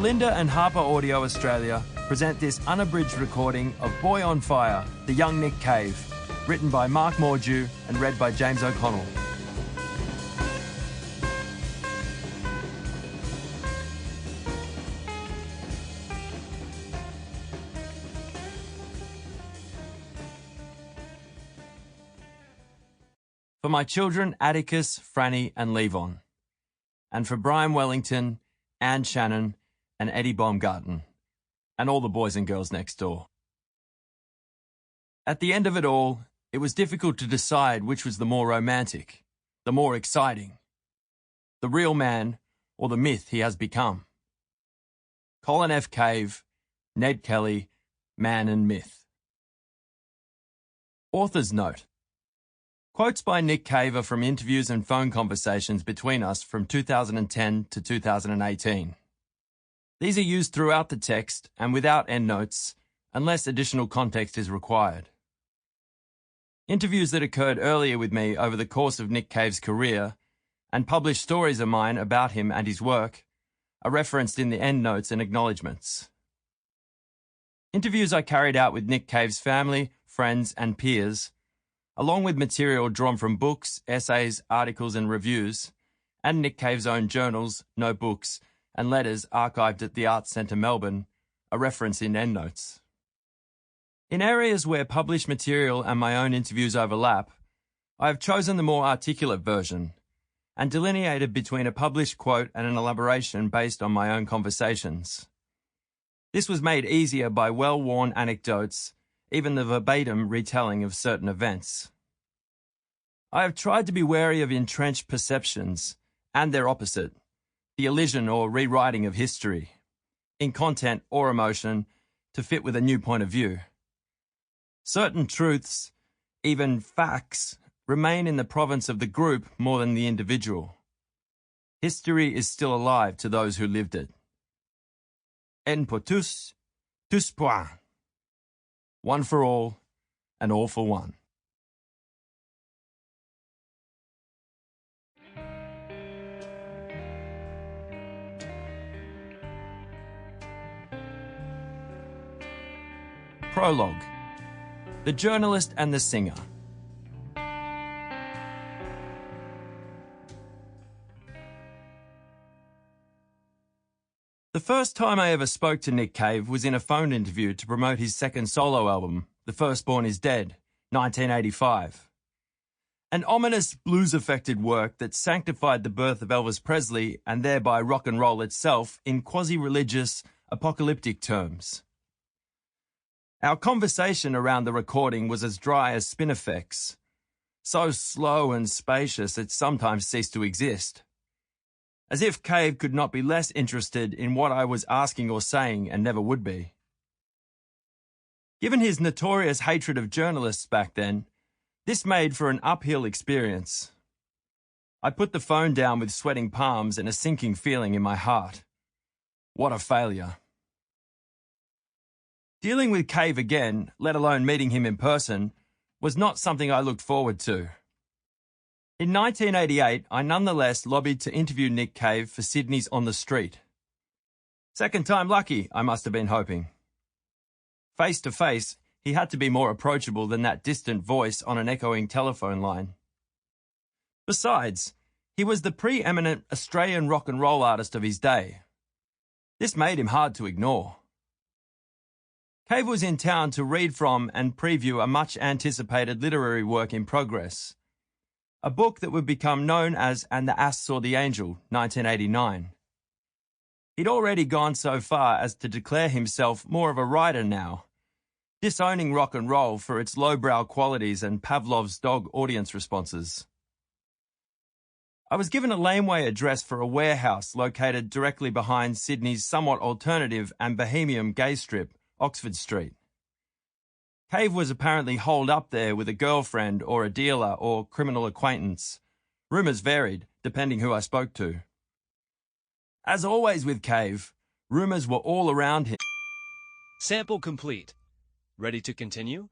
Melinda and HarperAudio Australia present this unabridged recording of Boy on Fire, The Young Nick Cave, written by Mark Mordue and read by James O'Connell. For my children Atticus, Franny and Levon, and for Brian Wellington, Anne Shannon and Eddie Baumgarten, and all the boys and girls next door. At the end of it all, it was difficult to decide which was the more romantic, the more exciting, the real man or the myth he has become. Colin F. Cave, Ned Kelly, Man and Myth. Author's note. Quotes by Nick Cave are from interviews and phone conversations between us from 2010 to 2018. These are used throughout the text and without endnotes, unless additional context is required. Interviews that occurred earlier with me over the course of Nick Cave's career, and published stories of mine about him and his work, are referenced in the endnotes and acknowledgements. Interviews I carried out with Nick Cave's family, friends and peers, along with material drawn from books, essays, articles and reviews, and Nick Cave's own journals, notebooks, and letters archived at the Arts Centre Melbourne, are referenced in endnotes. In areas where published material and my own interviews overlap, I have chosen the more articulate version, and delineated between a published quote and an elaboration based on my own conversations. This was made easier by well-worn anecdotes, even the verbatim retelling of certain events. I have tried to be wary of entrenched perceptions and their opposite, the elision or rewriting of history, in content or emotion, to fit with a new point of view. Certain truths, even facts, remain in the province of the group more than the individual. History is still alive to those who lived it. En pour tous, tous pour un. One for all, and all for one. Prologue. The Journalist and the Singer. The first time I ever spoke to Nick Cave was in a phone interview to promote his second solo album, The Firstborn is Dead, 1985. An ominous blues-affected work that sanctified the birth of Elvis Presley and thereby rock and roll itself in quasi-religious, apocalyptic terms. Our conversation around the recording was as dry as Spinifex, so slow and spacious it sometimes ceased to exist. As if Cave could not be less interested in what I was asking or saying and never would be. Given his notorious hatred of journalists back then, this made for an uphill experience. I put the phone down with sweating palms and a sinking feeling in my heart. What a failure. Dealing with Cave again, let alone meeting him in person, was not something I looked forward to. In 1988, I nonetheless lobbied to interview Nick Cave for Sydney's On the Street. Second time lucky, I must have been hoping. Face to face, he had to be more approachable than that distant voice on an echoing telephone line. Besides, he was the preeminent Australian rock and roll artist of his day. This made him hard to ignore. Cave was in town to read from and preview a much-anticipated literary work in progress. A book that would become known as And the Ass Saw the Angel, 1989. He'd already gone so far as to declare himself more of a writer now, disowning rock and roll for its lowbrow qualities and Pavlov's dog audience responses. I was given a laneway address for a warehouse located directly behind Sydney's somewhat alternative and bohemian gay strip, Oxford Street. Cave was apparently holed up there with a girlfriend or a dealer or criminal acquaintance. Rumours varied, depending who I spoke to. As always with Cave, rumours were all around him. Sample complete. Ready to continue?